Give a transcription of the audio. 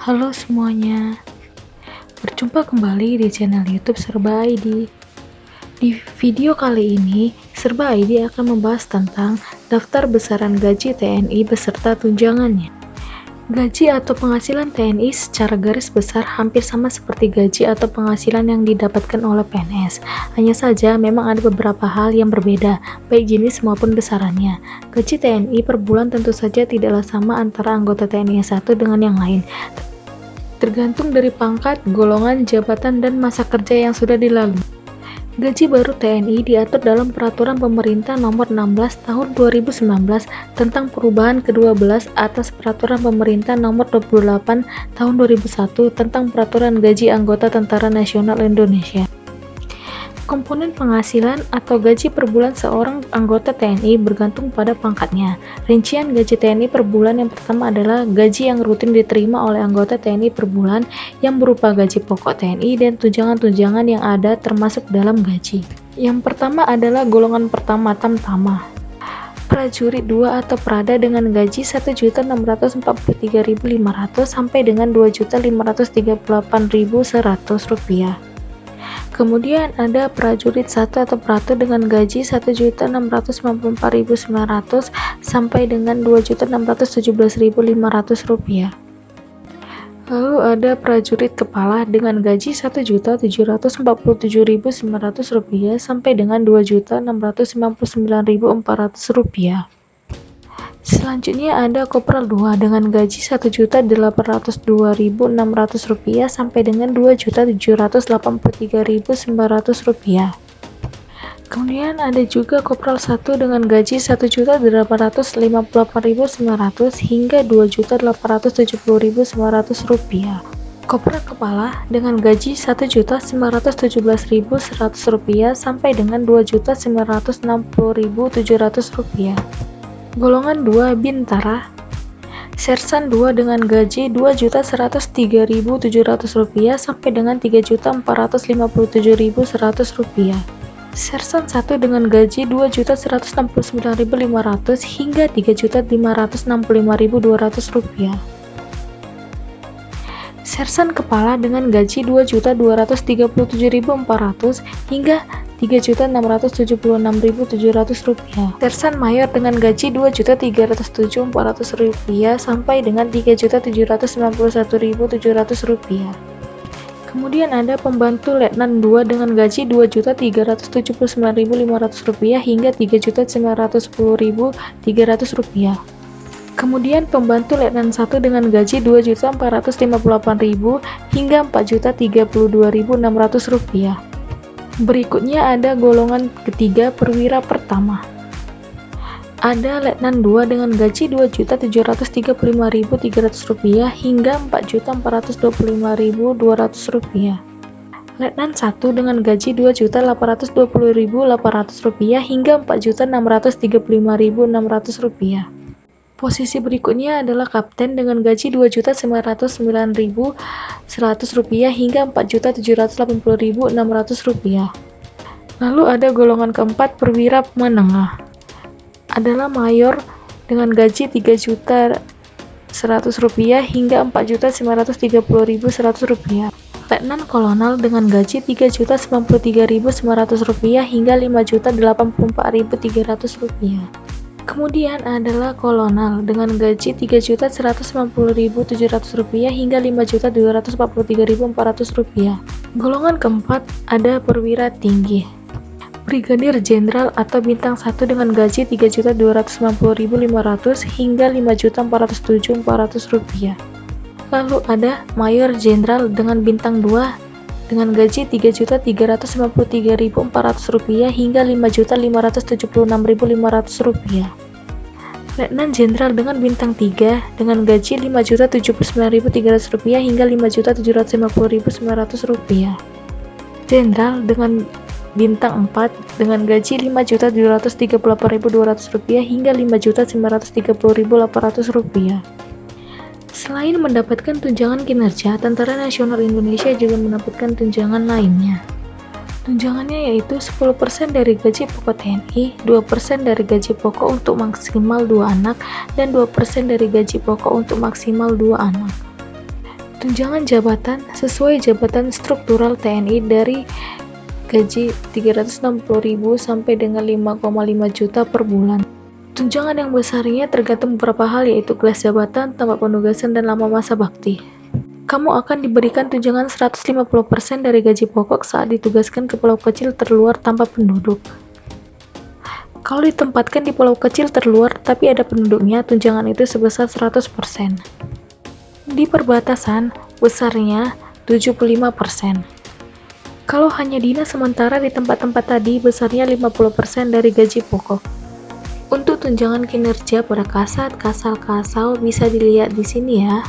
Halo semuanya, berjumpa kembali di channel YouTube Serba ID. Di video kali ini, Serba ID akan membahas tentang daftar besaran gaji TNI beserta tunjangannya. Gaji atau penghasilan TNI secara garis besar hampir sama seperti gaji atau penghasilan yang didapatkan oleh PNS. Hanya saja memang ada beberapa hal yang berbeda, baik jenis maupun besarannya. Gaji TNI per bulan tentu saja tidaklah sama antara anggota TNI yang satu dengan yang lain, tergantung dari pangkat, golongan, jabatan, dan masa kerja yang sudah dilalui. Gaji baru TNI diatur dalam Peraturan Pemerintah Nomor 16 Tahun 2019 tentang perubahan ke-12 atas Peraturan Pemerintah Nomor 28 Tahun 2001 tentang Peraturan Gaji Anggota Tentara Nasional Indonesia. Komponen penghasilan atau gaji per bulan seorang anggota TNI bergantung pada pangkatnya. Rincian gaji TNI per bulan yang pertama adalah gaji yang rutin diterima oleh anggota TNI per bulan yang berupa gaji pokok TNI dan tunjangan-tunjangan yang ada termasuk dalam gaji. Yang pertama adalah golongan pertama Tamtama. Prajurit 2 atau Prada dengan gaji Rp1.643.500 sampai dengan Rp2.538.100. Kemudian ada prajurit 1 atau Pratu dengan gaji Rp1.694.900 sampai dengan Rp2.617.500. Lalu ada prajurit kepala dengan gaji Rp1.747.900 sampai dengan Rp2.699.400. Selanjutnya ada Kopral 2 dengan gaji Rp1.802.600 sampai dengan Rp2.783.900. Kemudian ada juga Kopral 1 dengan gaji Rp1.858.900 hingga Rp2.870.900. Kopral Kepala dengan gaji Rp1.917.100 sampai dengan Rp2.960.700. Golongan 2 Bintara. Sersan 2 dengan gaji Rp2.103.700 sampai dengan Rp3.457.100. Sersan 1 dengan gaji Rp2.169.500 hingga Rp3.565.200. Sersan Kepala dengan gaji Rp2.237.400 hingga Rp3.676.700. Sersan Mayor dengan gaji Rp2.307.400 sampai dengan Rp3.791.700. Kemudian ada Pembantu Letnan 2 dengan gaji Rp2.379.500 hingga Rp3.910.300. Kemudian Pembantu Letnan 1 dengan gaji Rp2.458.000 hingga Rp4.032.600. Berikutnya ada golongan ketiga Perwira Pertama. Ada Letnan 2 dengan gaji Rp2.735.300 hingga Rp4.425.200. Letnan 1 dengan gaji Rp2.820.800 hingga Rp4.635.600. Posisi berikutnya adalah Kapten dengan gaji Rp2.909.100 hingga Rp4.780.600. Lalu ada golongan keempat Perwira Menengah. Adalah Mayor dengan gaji Rp3.100.000 hingga Rp4.930.100. Letnan Kolonel dengan gaji Rp3.093.900 hingga Rp5.084.300. Kemudian adalah Kolonel dengan gaji Rp3.190.700 hingga Rp5.243.400. Golongan keempat ada Perwira Tinggi. Brigadir Jenderal atau Bintang 1 dengan gaji Rp3.290.500 hingga Rp5.407.400. Lalu ada Mayor Jenderal dengan Bintang 2 dengan gaji Rp3.353.400 hingga Rp5.576.500. Letnan Jenderal dengan Bintang 3 dengan gaji Rp5.079.300 hingga Rp5.750.900. Jenderal dengan Bintang 4 dengan gaji Rp5.738.200 hingga Rp5.930.800. Selain mendapatkan tunjangan kinerja, Tentara Nasional Indonesia juga mendapatkan tunjangan lainnya. Tunjangannya yaitu 10% dari gaji pokok TNI, 2% dari gaji pokok untuk maksimal 2 anak, dan 2% dari gaji pokok untuk maksimal 2 anak. Tunjangan jabatan sesuai jabatan struktural TNI dari gaji 360.000 sampai dengan 5,5 juta per bulan. Tunjangan yang besarnya tergantung beberapa hal, yaitu kelas jabatan, tempat penugasan, dan lama masa bakti. Kamu akan diberikan tunjangan 150% dari gaji pokok saat ditugaskan ke pulau kecil terluar tanpa penduduk. Kalau ditempatkan di pulau kecil terluar tapi ada penduduknya, tunjangan itu sebesar 100%. Di perbatasan, besarnya 75%. Kalau hanya dinas sementara di tempat-tempat tadi, besarnya 50% dari gaji pokok. Untuk tunjangan kinerja pada Kasat, Kasal, Kasau bisa dilihat di sini ya.